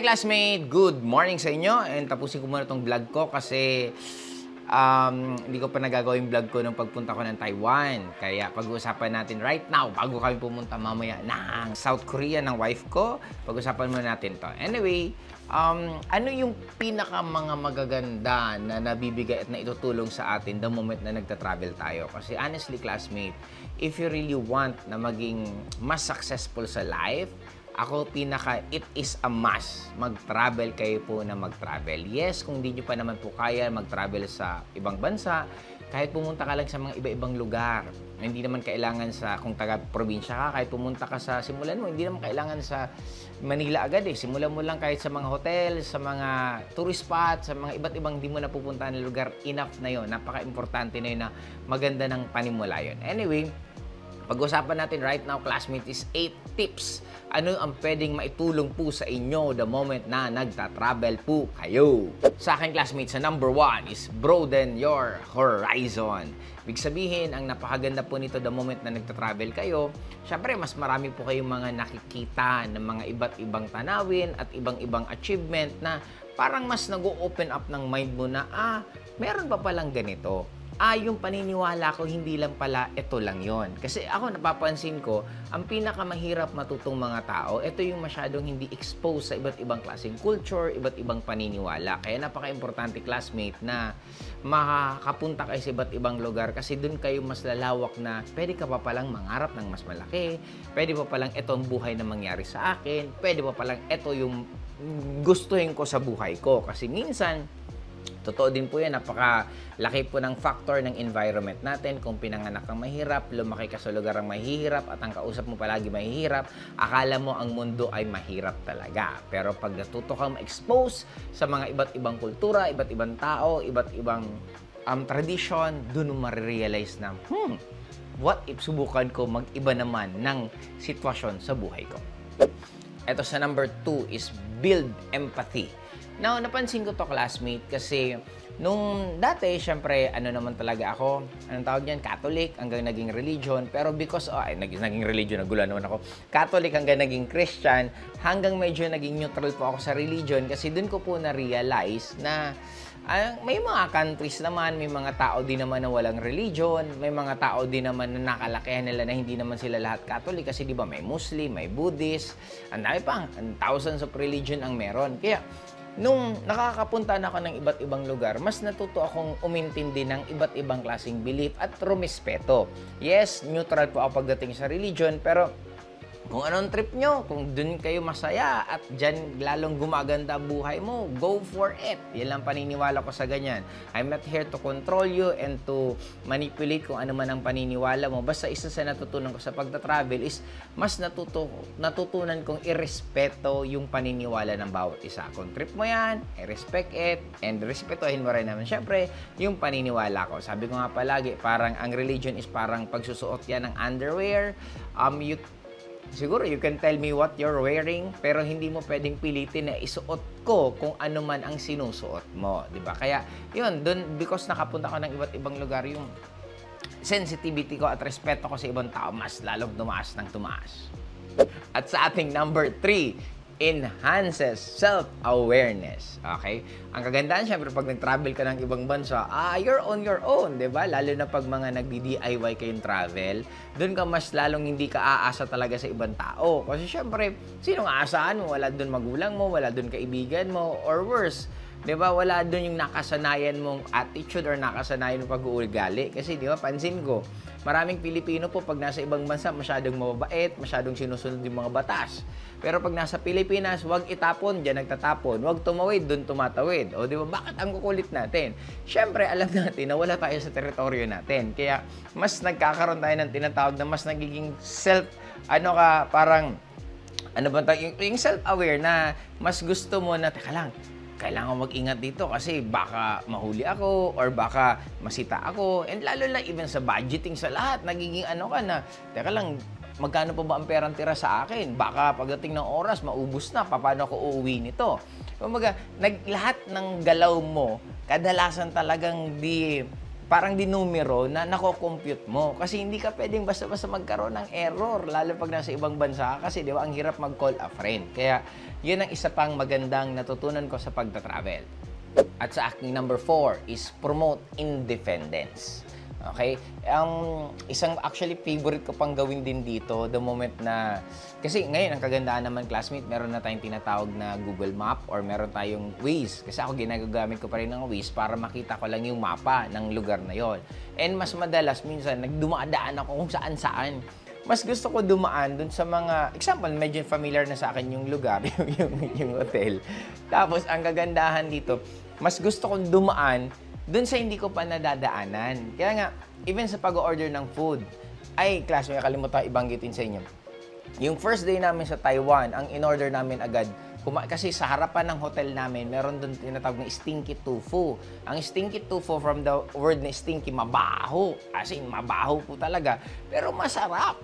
Hi classmate! Good morning sa inyo and tapusin ko muna itong vlog ko kasi hindi ko pa nagagawa yung vlog ko nung pagpunta ko ng Taiwan. Kaya pag-uusapan natin right now bago kami pumunta mamaya ng South Korea ng wife ko. Pag-uusapan muna natin to. Anyway, ano yung pinaka mga magaganda na nabibigay at naitutulong sa atin the moment na nagta-travel tayo? Kasi honestly classmate, if you really want na maging mas successful sa life, ako it is a must. Mag-travel kayo po na mag-travel. Yes, kung di nyo pa naman po kaya mag-travel sa ibang bansa, kahit pumunta ka lang sa mga iba-ibang lugar. Hindi naman kailangan kung taga-probinsya ka, kahit pumunta ka simulan mo, hindi naman kailangan sa Manila agad eh. Simulan mo lang kahit sa mga hotel, sa mga tourist spot, sa mga iba't ibang di mo napupuntahan na lugar, enough na yon. Napaka-importante na yun na maganda ng panimula yun. Anyway, pag-usapan natin right now, classmate, is 8 tips. Ano ang pwedeng maitulong po sa inyo the moment na nagta-travel po kayo? Sa akin, classmates, sa number 1 is broaden your horizon. Ibig sabihin, ang napakaganda po nito the moment na nagta-travel kayo, syempre, mas marami po kayong mga nakikita ng mga iba't ibang tanawin at ibang-ibang achievement na parang mas nag-open up ng mind mo na, meron pa palang ganito. Yung paniniwala ko, hindi lang pala, ito lang yon. Kasi ako napapansin ko, ang pinakamahirap matutong mga tao, ito yung masyadong hindi exposed sa iba't ibang klaseng culture, iba't ibang paniniwala. Kaya napaka-importante, classmate, na makakapunta kayo sa iba't ibang lugar kasi dun kayo mas lalawak na pwede ka pa palang mangarap ng mas malaki, pwede pa palang ito ang buhay na mangyari sa akin, pwede pa palang ito yung gustuhin ko sa buhay ko. Kasi minsan, totoo din po yan, napakalaki po ng factor ng environment natin. Kung pinanganak kang mahirap, lumaki ka sa lugar ang mahihirap, at ang kausap mo palagi mahihirap, akala mo ang mundo ay mahirap talaga. Pero pag natuto kang ma-expose sa mga iba't ibang kultura, iba't ibang tao, iba't ibang tradition, doon mo marirealize na, what if subukan ko mag-iba naman ng sitwasyon sa buhay ko? Ito sa number 2 is build empathy. Now, napansin ko to, classmate, kasi nung dati, syempre, naman talaga ako, anong tawag niyan? Catholic, hanggang naging religion. Pero because, naging religion, nagulan naman ako. Catholic hanggang naging Christian, hanggang medyo naging neutral po ako sa religion kasi dun ko po na-realize na may mga countries naman, may mga tao din naman na walang religion, may mga tao din naman na nakalakihan nila na hindi naman sila lahat Catholic kasi di ba may Muslim, may Buddhist, ang dami pang, thousands of religion ang meron. Kaya, nung nakakapunta na ako ng iba't ibang lugar, mas natuto akong umintindi ng iba't ibang klaseng belief at rumispeto. Yes, neutral po ako pagdating sa religion, pero kung anong trip nyo, kung dun kayo masaya at dyan lalong gumaganda buhay mo, go for it. Yan lang paniniwala ko sa ganyan. I'm not here to control you and to manipulate kung ano man ang paniniwala mo. Basta isa sa natutunan ko sa pagta-travel is mas natutunan kong irespeto yung paniniwala ng bawat isa. Kung trip mo yan, I respect it and respetuhin mo rin naman syempre yung paniniwala ko. Sabi ko nga palagi, parang ang religion is parang pagsusuot yan ng underwear. Siguro, you can tell me what you're wearing, pero hindi mo pwedeng pilitin na isuot ko kung ano man ang sinusuot mo, di ba? Kaya, yun, dun, because nakapunta ko ng iba't ibang lugar, yung sensitivity ko at respeto ko sa ibang tao, mas lalong tumaas ng tumaas. At sa ating number 3, enhances self-awareness. Okay? Ang kagandahan, syempre, pag nag-travel ka ng ibang bansa, you're on your own, di ba? Lalo na pag mga nagdi-DIY kayong travel, doon ka mas lalong hindi ka aasa talaga sa ibang tao. Kasi syempre, sinong aasahan mo? Wala doon magulang mo, wala doon kaibigan mo, or worse, di ba? Wala doon yung nakasanayan mong attitude or nakasanayan mong pag-uugali. Kasi, di ba, pansin ko, maraming Pilipino po pag nasa ibang bansa, masyadong mababait, masyadong sinusunod yung mga batas. Pero pag nasa Pilipinas, wag itapon, dyan nagtatapon. Wag tumawid, dun tumatawid. O di ba, bakit ang kukulit natin? Syempre, alam natin na wala tayo sa teritoryo natin. Kaya, mas nagkakaroon tayo ng tinatawag na mas nagiging yung self-aware na mas gusto mo na, teka lang, kailangan mag-ingat dito kasi baka mahuli ako or baka masita ako. And lalo na even sa budgeting sa lahat, nagiging teka lang, magkano pa ba ang perang tira sa akin? Baka pagdating ng oras, maubos na. Paano ako uuwi nito? Kumbaga, lahat ng galaw mo, kadalasan talagang parang dinumero na nako-compute mo. Kasi hindi ka pwedeng basta-basta magkaroon ng error, lalo pag nasa ibang bansa ka. Kasi di ba, ang hirap mag-call a friend. Kaya yun ang isa pang magandang natutunan ko sa pagta-travel. At sa aking number 4 is promote independence. Okay? Isang actually favorite ko pang gawin din dito the moment na, kasi ngayon ang kagandaan naman classmate, meron na tayong tinatawag na Google Map or meron tayong Waze. Kasi ako ginagamit ko pa rin ng Waze para makita ko lang yung mapa ng lugar na yon. And mas madalas minsan nagdumadaan ako kung saan-saan. Mas gusto ko dumaan dun sa mga, example, medyo familiar na sa akin yung lugar, yung hotel. Tapos ang kagandahan dito, mas gusto kong dumaan doon sa hindi ko pa nadadaanan. Kaya nga, even sa pag-order ng food, ay, class, may kalimutan ibanggitin sa inyo. Yung first day namin sa Taiwan, ang in-order namin agad, kasi sa harapan ng hotel namin, meron doon tinatawag na stinky tofu. Ang stinky tofu from the word na stinky, mabaho. As in, mabaho po talaga. Pero masarap.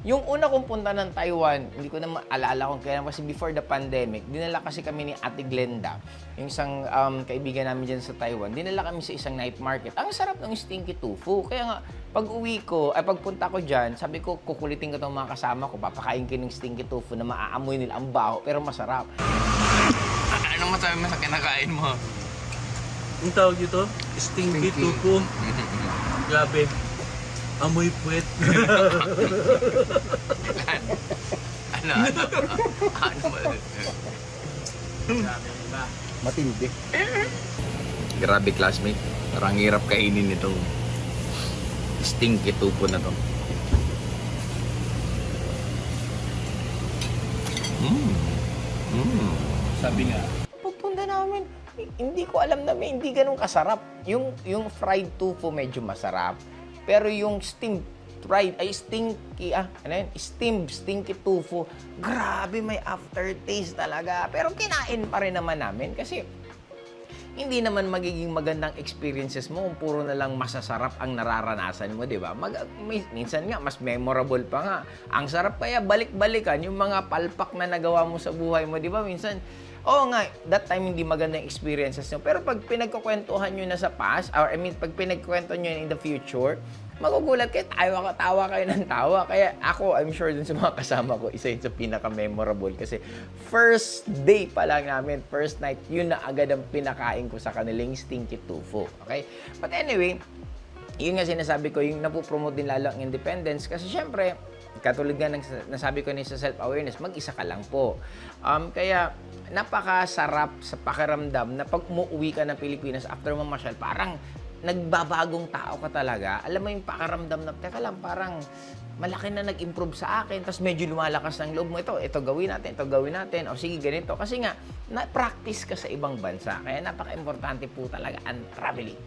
Yung una kong punta ng Taiwan, hindi ko na maalala kung kailan kasi before the pandemic, dinala kasi kami ni Ate Glenda, yung isang kaibigan namin dyan sa Taiwan, dinala kami sa isang night market. Ang sarap ng stinky tofu. Kaya nga, pag uwi ko, pagpunta ko dyan, sabi ko, kukulitin ko itong mga kasama ko, papakain ko ng stinky tofu na maaamoy nila ang baho, pero masarap. Anong masabi mo sa kinakain mo? Ang tawag dito? Stinky tofu. Grabe. Amoy puwet. Ano ba? Grabe ba? Matindi. Grabe classmate. Parang hirap kainin itong stinky tofu na to. Sabi nga. Pagpunta namin, hindi ko alam na hindi ganun kasarap. Yung fried tofu medyo masarap. Pero yung steamed stinky tofu, grabe may aftertaste talaga. Pero kinain pa rin naman namin kasi hindi naman magiging magandang experiences mo kung puro na lang masasarap ang nararanasan mo, di ba? Minsan nga, mas memorable pa nga. Ang sarap kaya balik-balikan yung mga palpak na nagawa mo sa buhay mo, di ba? Minsan, oo nga, that time hindi magandang experiences nyo. Pero pag pinagkukwentuhan nyo na sa past, or pag pinagkwento nyo in the future, magugulat kayo, tawa kayo ng tawa. Kaya ako, I'm sure dun sa mga kasama ko, isa yun sa pinaka-memorable. Kasi first day pa lang namin, first night, yun na agad ang pinakain ko sa kanilang stinky tofu. Okay? But anyway, yun nga sinasabi ko, yung napopromote din lalo ang independence. Kasi syempre, katulad nga ng nasabi ko sa self-awareness, mag-isa ka lang po. Kaya, napakasarap sa pakiramdam na pag umuwi ka ng Pilipinas after mamasyal, parang nagbabagong tao ka talaga. Alam mo yung pakiramdam na, teka lang, parang malaki na nag-improve sa akin, tapos medyo lumalakas ng loob mo, ito gawin natin, o sige, ganito. Kasi nga, na-practice ka sa ibang bansa. Kaya napaka-importante po talaga ang traveling.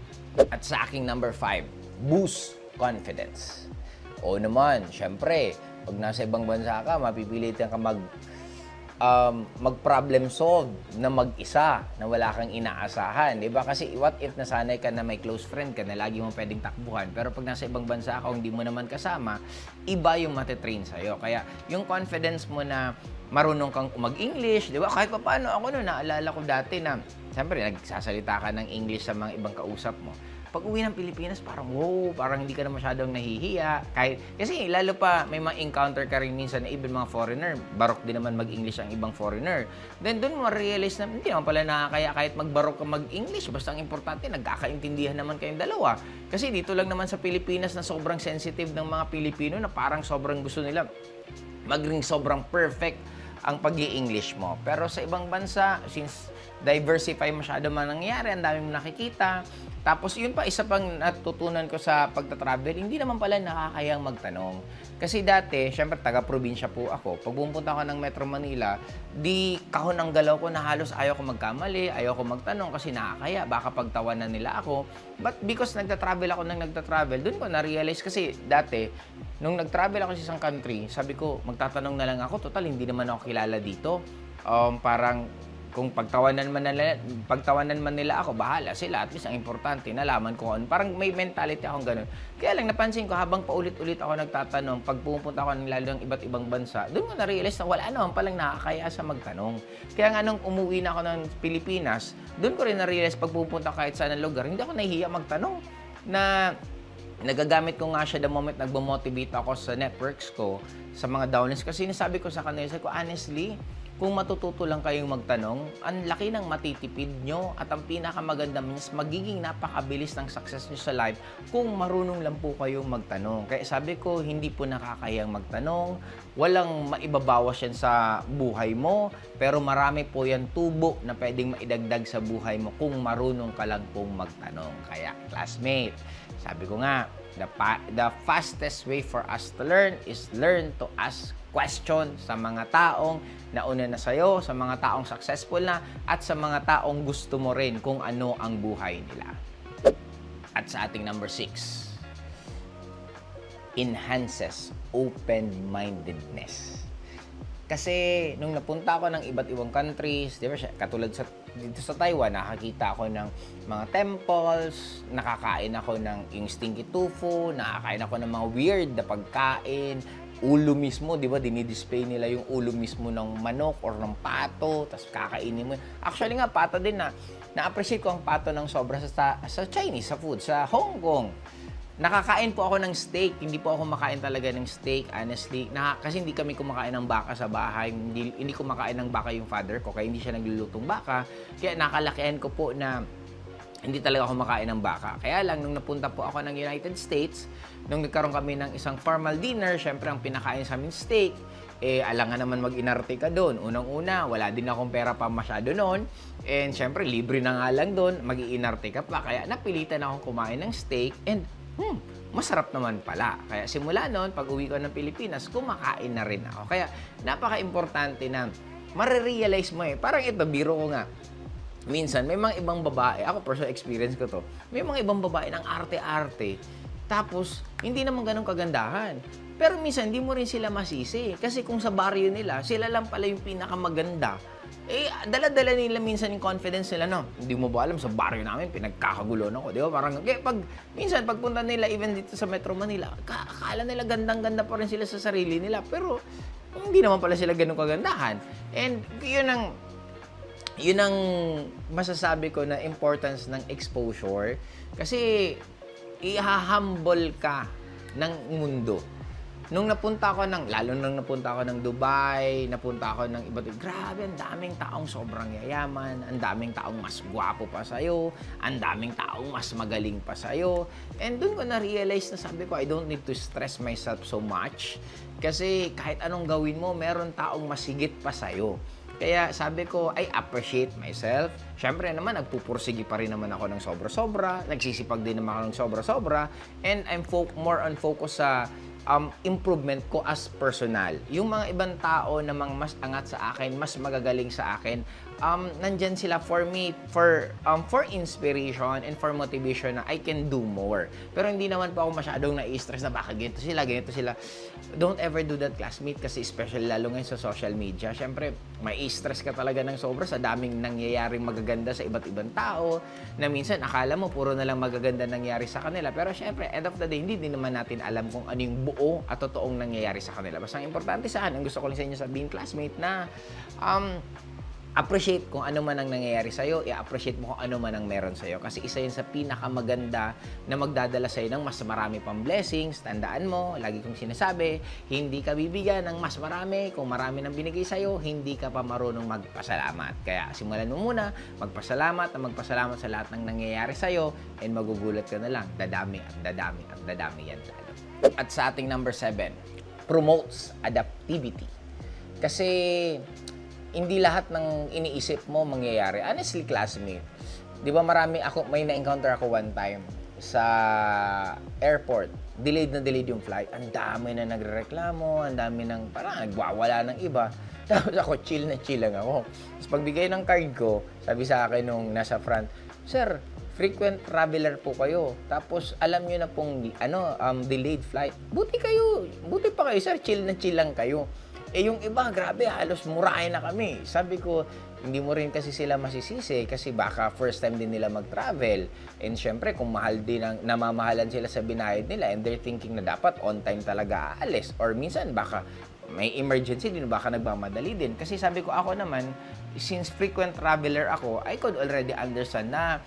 At sa aking number 5, boost confidence. O naman, syempre, pag nasa ibang bansa ka, mapipilitan ka mag-problem solve na mag-isa, na wala kang inaasahan. Diba? Kasi what if nasanay ka na may close friend ka na lagi mo pwedeng takbuhan, pero pag nasa ibang bansa ka, hindi mo naman kasama, iba yung matitrain sa'yo. Kaya yung confidence mo na marunong kang mag-English, di ba? Kahit pa paano, ako naalala ko dati na, siyempre, nagsasalita ka ng English sa mga ibang kausap mo. Pag uwi ng Pilipinas, parang wow, parang hindi ka na masyadong nahihiya. Kasi lalo pa, may mga encounter ka rin minsan na even mga foreigner, barok din naman mag-English ang ibang foreigner. Then doon mo realize na hindi naman pala nakakaya kahit magbarok ka mag-English. Basta ang importante, nagkakaintindihan naman kayong dalawa. Kasi dito lang naman sa Pilipinas na sobrang sensitive ng mga Pilipino na parang sobrang gusto nila maging sobrang perfect ang pag-i-English mo. Pero sa ibang bansa, since diversify masyado man nangyayari, ang dami mo nakikita. Tapos yun pa, isa pang natutunan ko sa pagta-travel, hindi naman pala nakakayang magtanong. Kasi dati, syempre taga-probinsya po ako. Pag pumunta ako ng Metro Manila, di kahon ang galaw ko na halos ayaw ko magkamali, ayaw ko magtanong kasi nakakaya, baka pagtawanan nila ako. But because nagta-travel ako nang nagta-travel, dun ko na-realize kasi dati, nung nag-travel ako sa isang country, sabi ko, magtatanong na lang ako, total, hindi naman ako kilala dito. Parang, kung pagtawanan man nila ako, bahala sila. At least ang importante, nalaman ko ano. Parang may mentality akong ganun. Kaya lang napansin ko, habang paulit-ulit ako nagtatanong, pag pumunta ako ng lalo ng iba't ibang bansa, doon ko na-realize na wala naman palang nakakaya sa magtanong. Kaya nga nung umuwi na ako ng Pilipinas, doon ko rin na-realize pag pupunta kahit saan ng lugar, hindi ako nahihiya magtanong. na nagagamit ko nga siya the moment nagmo-motivate ako sa networks ko, sa mga downlines. Kasi sinasabi ko sa kanila, sabi ko, honestly, kung matututo lang kayong magtanong, ang laki ng matitipid nyo at ang pinakamaganda mas magiging napakabilis ng success nyo sa life kung marunong lang po kayong magtanong. Kaya sabi ko, hindi po nakakayang magtanong, walang maibabawas yan sa buhay mo, pero marami po yan tubo na pwedeng maidagdag sa buhay mo kung marunong ka lang pong magtanong. Kaya, classmate, sabi ko nga, the fastest way for us to learn is learn to ask question sa mga taong nauna na sa'yo, sa mga taong successful na, at sa mga taong gusto mo rin kung ano ang buhay nila. At sa ating number 6, enhances open-mindedness. Kasi nung napunta ako ng iba't ibang countries, di ba, katulad dito sa Taiwan, nakakita ako ng mga temples, nakakain ako ng yung stinky tofu, nakakain ako ng mga weird na pagkain, ulo mismo, di ba, dinidisplay nila yung ulo mismo ng manok or ng pato, tapos kakainin mo. Actually nga, pato din na-appreciate ko ang pato ng sobra sa Chinese, sa food, sa Hong Kong. Nakakain po ako ng steak. Hindi po ako makain talaga ng steak, honestly. Kasi hindi kami kumakain ng baka sa bahay. Hindi kumakain ng baka yung father ko, kaya hindi siya naglulutong baka. Kaya nakalakihan ko po na hindi talaga ako makain ng baka. Kaya lang, nung napunta po ako ng United States, nung nagkaroon kami ng isang formal dinner, syempre ang pinakain sa amin steak, alangan naman mag-inarte ka doon. Unang-una, wala din akong pera pa masyado noon. And syempre, libre na nga lang doon, mag-iinarte ka pa. Kaya napilitan akong kumain ng steak and masarap naman pala. Kaya simula noon, pag uwi ko ng Pilipinas, kumakain na rin ako. Kaya napaka-importante na marirealize mo Parang ito, biro ko nga. Minsan, may mga ibang babae, ako personal experience ko to, may mga ibang babae ng arte-arte, tapos hindi naman ganun kagandahan. Pero minsan, hindi mo rin sila masisi. Kasi kung sa baryo nila, sila lang pala yung pinakamaganda. Dala-dala nila minsan yung confidence nila, no? Hindi mo ba alam, sa baryo namin, pinagkakagulo ako, di ba? Parang, minsan, pagpunta nila, even dito sa Metro Manila, akala nila gandang-ganda pa rin sila sa sarili nila. Pero, hindi naman pala sila ganun kagandahan. And, yun ang masasabi ko na importance ng exposure. Kasi, i-humble ka ng mundo. Lalo nung napunta ako ng Dubai, napunta ako ng iba't grabe, ang daming taong sobrang yayaman, ang daming taong mas gwapo pa sa'yo, ang daming taong mas magaling pa sa'yo. And doon ko na-realize na sabi ko, I don't need to stress myself so much. Kasi kahit anong gawin mo, meron taong mas higit pa sa'yo. Kaya sabi ko, I appreciate myself. Siyempre naman, nagpupursigi pa rin naman ako ng sobra-sobra. Nagsisipag din naman ako ng sobra-sobra. And I'm more on focus sa improvement ko as personal. Yung mga ibang tao na mga mas angat sa akin, mas magagaling sa akin, nandyan sila for me, for inspiration and for motivation na I can do more. Pero hindi naman po ako masyadong na-stress na baka ganito sila. Don't ever do that, classmate, kasi especially lalo ngayon sa social media. Siyempre, may stress ka talaga ng sobra sa daming nangyayaring magaganda sa iba't ibang tao na minsan akala mo puro na lang magaganda nangyari sa kanila. Pero siyempre, end of the day, hindi din naman natin alam kung ano yung buo at totoong nangyayari sa kanila. Basta ang importante sa akin, ang gusto ko lang sa inyo sabihin, classmate, na appreciate kung ano man ang nangyayari sa'yo, i-appreciate mo kung ano man ang meron sa'yo. Kasi isa yun sa pinakamaganda na magdadala sa'yo ng mas marami pang blessings. Tandaan mo, lagi kong sinasabi, hindi ka bibigyan ng mas marami. Kung marami nang binigay sa'yo, hindi ka pa marunong magpasalamat. Kaya simulan mo muna, magpasalamat sa lahat ng nangyayari sa'yo, and magugulat ka na lang, dadami yan lalo. At sa ating number 7, promotes adaptivity. Kasi hindi lahat ng iniisip mo mangyayari. Honestly, classmate, di ba may na-encounter ako one time sa airport. Delayed yung flight. Ang dami na nagrereklamo, ang dami ng parang nagwawala ng iba. Tapos ako, chill lang ako. Tapos pagbigay ng card ko, sabi sa akin nung nasa front, "Sir, frequent traveler po kayo. Tapos alam niyo na pong delayed flight. Buti pa kayo, sir, chill lang kayo." Yung iba, grabe, halos murahin na kami. Sabi ko, hindi mo rin kasi sila masisisi kasi baka first time din nila mag-travel. And syempre, kung namamahalan sila sa binayad nila and they're thinking na dapat on time talaga aalis. Or minsan, baka may emergency din, baka nagmamadali din. Kasi sabi ko, ako naman, since frequent traveler ako, I could already understand na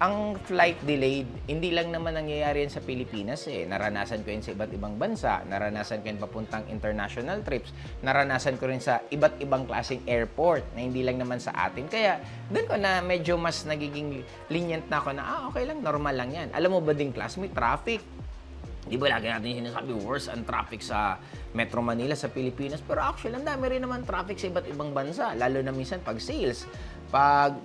ang flight delayed, hindi lang naman nangyayari yan sa Pilipinas eh. Naranasan ko yan sa iba't ibang bansa. Naranasan ko yan papuntang international trips. Naranasan ko rin sa iba't ibang klaseng airport na hindi lang naman sa atin. Kaya doon ko na medyo mas nagiging lenient na ako na, okay lang, normal lang yan. Alam mo ba din, classmate, traffic. Di ba lagi natin sinasabi, worse ang traffic sa Metro Manila, sa Pilipinas. Pero actually, ang dami rin naman traffic sa iba't ibang bansa. Lalo na minsan pag sales. Pag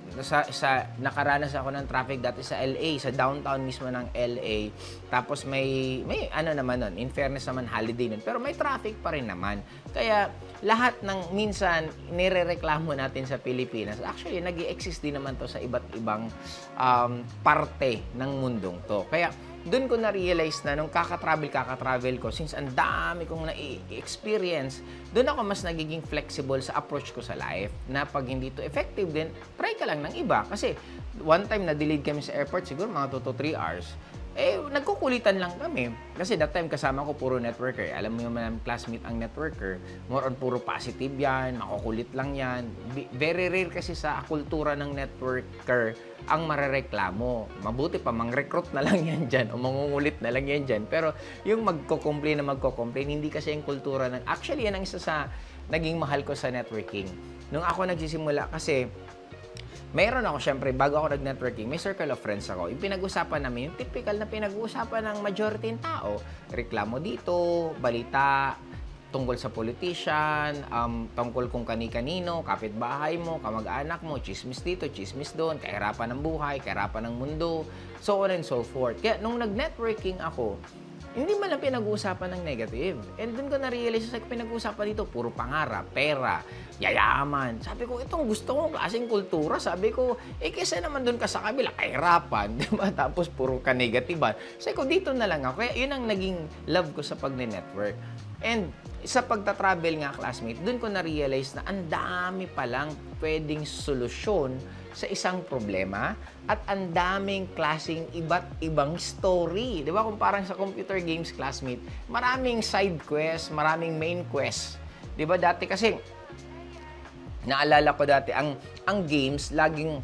nakaranas ako ng traffic dati sa LA, sa downtown mismo ng LA. Tapos may ano naman nun, in fairness naman, holiday nun. Pero may traffic pa rin naman. Kaya lahat ng minsan nirereklamo natin sa Pilipinas, actually, nag-i-exist din naman to sa iba't ibang parte ng mundong to. Kaya doon ko na-realize na nung kaka-travel ko, since ang dami kong na-experience, doon ako mas nagiging flexible sa approach ko sa life, na pag hindi to effective din, try ka lang ng iba. Kasi one time na-delayed kami sa airport, siguro mga 2 to 3 hours. Nagkukulitan lang kami. Kasi that time kasama ko puro networker. Alam mo yung classmate ang networker, more on puro positive yan, makukulit lang yan. Very rare kasi sa kultura ng networker ang marereklamo. Mabuti pa, mang-recruit na lang yan dyan o mangungulit na lang yan dyan. Pero yung magko-complain, hindi kasi yung kultura ng... Actually, yan ang isa sa naging mahal ko sa networking. Nung ako nagsisimula kasi, mayroon ako, syempre, bago ako nag-networking, may circle of friends ako. Yung pinag-usapan namin, yung typical na pinag-uusapan ng majority ng tao. Reklamo dito, balita, tungkol sa politician, tungkol kung kani-kanino, kapitbahay mo, kamag-anak mo, chismis dito, chismis doon, kahirapan ng buhay, kahirapan ng mundo, so on and so forth. Kaya nung nag-networking ako, hindi man lang pinag-uusapan ng negative. And dun ko na-realize sa pinag-uusapan dito, puro pangarap, pera, yayaman. Sabi ko, itong gusto kong klaseng kultura. Sabi ko, kesa naman dun ka sa kabila, kahirapan, diba? Tapos puro ka negatiban. Sabi ko, dito na lang ako. Kaya yun ang naging love ko sa pag-network. And sa pagta-travel nga, classmate, dun ko na-realize na ang dami palang pwedeng solusyon sa isang problema at ang daming klaseng iba't ibang story. Di ba? Kung parang sa computer games, classmate, maraming side quest, maraming main quest. Di ba? Dati kasi, naalala ko dati, ang games, laging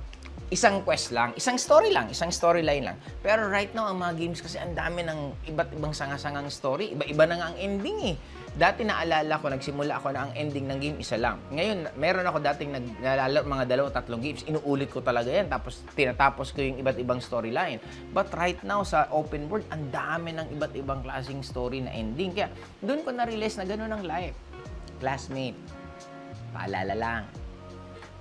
isang quest lang, isang story lang, isang storyline lang. Pero right now, ang mga games kasi ang dami ng iba't ibang sanga-sangang story. Iba-iba na nga ang ending eh. Dati naalala ko, nagsimula ako na ang ending ng game isa lang. Ngayon, meron ako dating naalala mga 2-3 games. Inuulit ko talaga yan. Tapos tinatapos ko yung iba't ibang storyline. But right now, sa open world, ang dami ng iba't ibang klaseng story na ending. Kaya doon ko na-realize na gano'n ang life. Classmate, paalala lang.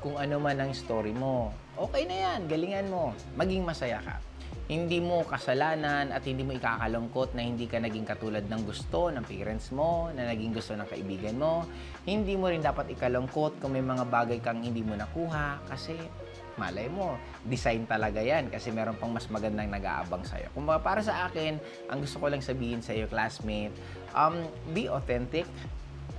Kung ano man ang story mo, okay na yan, galingan mo. Maging masaya ka. Hindi mo kasalanan at hindi mo ikakalungkot na hindi ka naging katulad ng gusto ng parents mo, na naging gusto ng kaibigan mo. Hindi mo rin dapat ikalungkot kung may mga bagay kang hindi mo nakuha kasi malay mo, design talaga yan kasi meron pang mas magandang nag-aabang sa'yo. Kung para sa akin, ang gusto ko lang sabihin sa'yo, classmate, be authentic.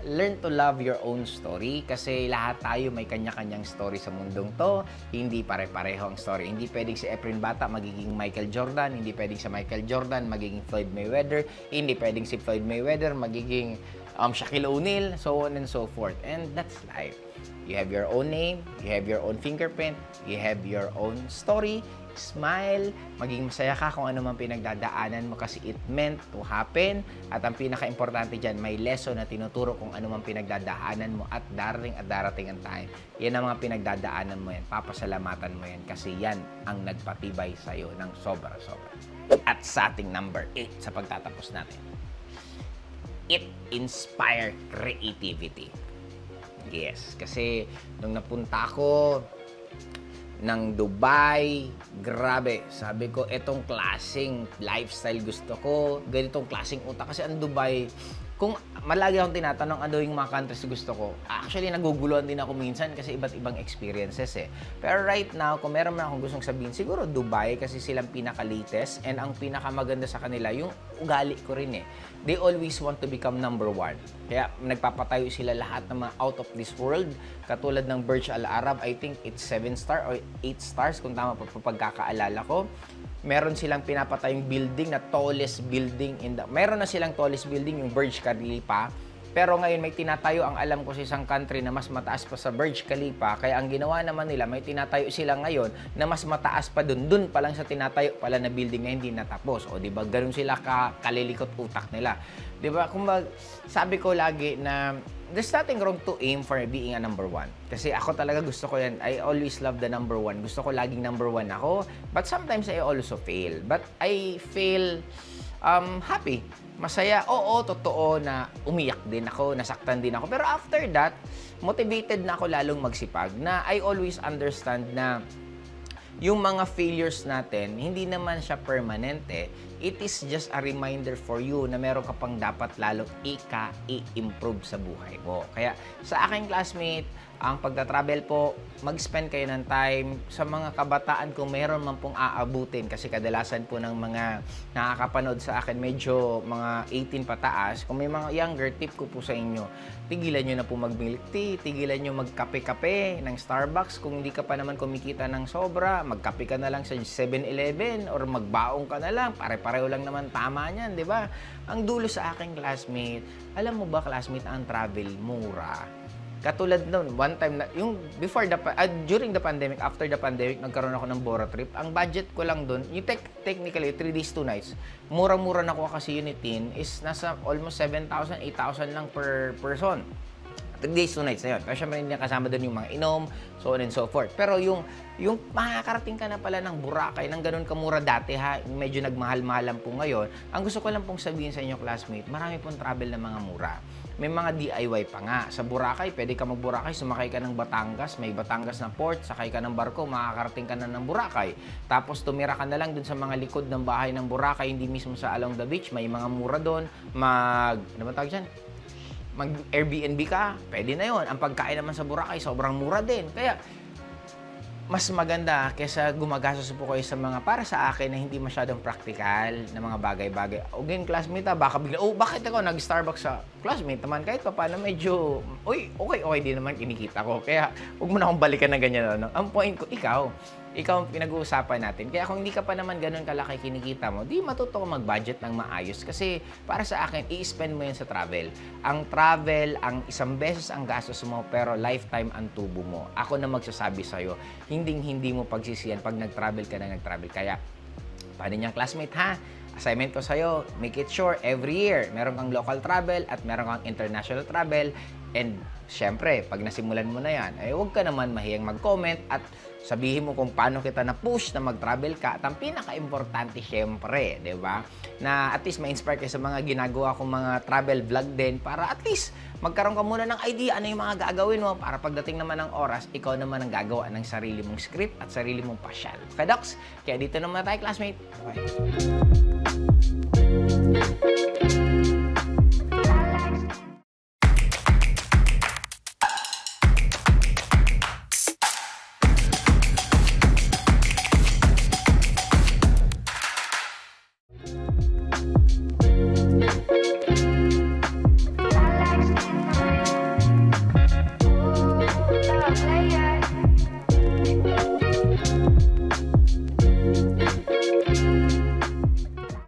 Learn to love your own story kasi lahat tayo may kanya-kanyang story sa mundong to. Hindi pare-pareho ang story. Hindi pwedeng si Efren Bata magiging Michael Jordan. Hindi pwedeng si Michael Jordan magiging Floyd Mayweather. Hindi pwedeng si Floyd Mayweather magiging Shaquille O'Neal, so on and so forth. And that's life. You have your own name, you have your own fingerprint, you have your own story. Smile, maging masaya ka kung ano man pinagdadaanan mo kasi it meant to happen. At ang pinaka-importante dyan, may lesson na tinuturo kung ano man pinagdadaanan mo at darating ang time. Yan ang mga pinagdadaanan mo yan. Papasalamatan mo yan kasi yan ang nagpatibay sa'yo ng sobra-sobra. At sa ating number 8 sa pagtatapos natin, it inspire creativity. Yes, kasi nung napunta ako ng Dubai, grabe, sabi ko, etong klaseng lifestyle gusto ko, ganitong klaseng utak. Kasi ang Dubai, kung malagi akong tinatanong ano yung mga countries gusto ko, actually naguguluhan din ako minsan kasi iba't ibang experiences eh. Pero right now, kung meron man akong gustong sabihin, siguro Dubai kasi silang pinaka-latest and ang pinakamaganda sa kanila, yung ugali ko rin eh. They always want to become number 1. Kaya nagpapatayo sila lahat ng mga out of this world. Katulad ng Burj Al Arab, I think it's 7 star or 8 stars kung tama pa pagkakaalala ko. Meron silang pinapatayong building na tallest building in the... Meron na silang tallest building, yung Burj Khalifa. Pero ngayon may tinatayo ang alam ko sa isang country na mas mataas pa sa Burj Khalifa. Kaya ang ginawa naman nila, may tinatayo sila ngayon na mas mataas pa dun. Dun pa lang sa tinatayo pala na building na hindi natapos. O di ba ganun sila kalilikot utak nila. Di ba? Kung sabi ko lagi na there's nothing wrong to aim for being a number one. Kasi ako talaga gusto ko yan. I always love the number one. Gusto ko laging number one ako. But sometimes I also fail. But I fail happy. Masaya. Oo, totoo na umiyak din ako, nasaktan din ako. Pero after that, motivated na ako lalong magsipag na I always understand na yung mga failures natin, hindi naman siya permanente. It is just a reminder for you na meron ka pang dapat lalong i-improve sa buhay mo. Kaya sa aking classmate, ang pagta-travel po, mag-spend kayo ng time sa mga kabataan kung meron man pong aabutin. Kasi kadalasan po ng mga nakakapanood sa akin, medyo mga 18 pataas. Kung may mga younger, tip ko po sa inyo, tigilan nyo na po mag-milk tea, tigilan nyo magkape-kape ng Starbucks. Kung hindi ka pa naman kumikita ng sobra, magkape ka na lang sa 7-Eleven or magbaong ka na lang. Pare-pareho lang naman tama niyan, di ba? Ang dulo sa aking classmate, alam mo ba classmate, ang travel mura. Katulad noon, one time na, yung during the pandemic, after the pandemic, nagkaroon ako ng Bora trip. Ang budget ko lang doon, yung technically, 3 days, 2 nights, murang-mura na ko kasi Unitin is nasa almost 7,000, 8,000 lang per person. 3 days, 2 nights na yun. Pero syempre hindi kasama doon yung mga inom, so on and so forth. Pero yung makakarating ka na pala ng Boracay, ng ganun kamura dati ha, medyo nagmahal-mahalan po ngayon. Ang gusto ko lang pong sabihin sa inyo, classmate, marami pong travel na mga mura. May mga DIY pa nga. Sa Boracay, pwede ka mag-Boracay, sumakay ka ng Batangas, may Batangas na port, sakay ka ng barko, makakarating ka na ng Boracay. Tapos tumira ka na lang dun sa mga likod ng bahay ng Boracay, hindi mismo sa along the beach, may mga mura dun. Ano ba tawag dyan? Mag-Airbnb ka, pwede na yon. Ang pagkain naman sa Boracay, sobrang mura din. Kaya, mas maganda kaysa gumagastos po kayo sa mga para sa akin na hindi masyadong practical na mga bagay-bagay. O ganyan, classmate baka bigla, bakit ako nag-Starbucks sa classmate naman? Kahit pa paano medyo, okay din naman kinikita ko. Kaya, huwag mo na akong balikan na ganyan. No? Ang point ko, ikaw ang pinag-uusapan natin. Kaya kung hindi ka pa naman ganun kalaki kinikita mo, di matuto ko mag-budget ng maayos. Kasi para sa akin, i-spend mo yan sa travel. Ang travel, ang isang beses ang gastos mo, pero lifetime ang tubo mo. Ako na magsasabi sa'yo, hindi mo pagsisiyan pag nag-travel ka na nag-travel. Kaya, paano niyang classmate ha? Assignment ko sa'yo, make it sure every year, meron kang local travel at meron kang international travel. And syempre, pag nasimulan mo na yan, huwag ka naman mahiyang mag-comment at sabihin mo kung paano kita na-push na mag-travel ka. At ang pinaka-importante, syempre, di ba? Na at least ma-inspire kayo sa mga ginagawa kong mga travel vlog din para at least magkaroon ka muna ng idea ano yung mga gagawin mo para pagdating naman ng oras, ikaw naman ang gagawa ng sarili mong script at sarili mong pasyal. Fedox, kaya dito naman tayo, classmate. Bye.